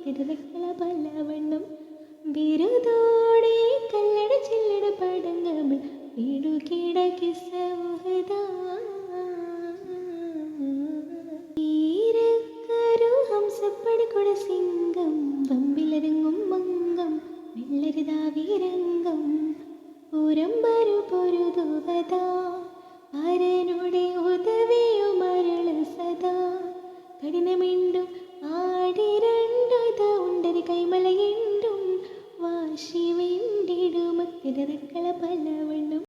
തിരക്കള പലവണ്ണം ബിരുദോടെ കല്ലട ചില്ലട പടങ്ങമിൽ വീടുകിടക്കി സൗഹൃദ ഈരക്കരു ഹംസപ്പടി കൊട സിംഗം വമ്പിലരങ്ങും മംഗം വെള്ളരിതാവിരംഗം പുരമ്പരു പൊരുതുവത അരനുടെ ഉദവിയും അരുള് സദാ കഠിനമിണ്ടും ആടിരണ്ടുത ഉണ്ടരി കൈമലയിണ്ടും വാശി വേണ്ടിടുമത്തിരക്കള പലവ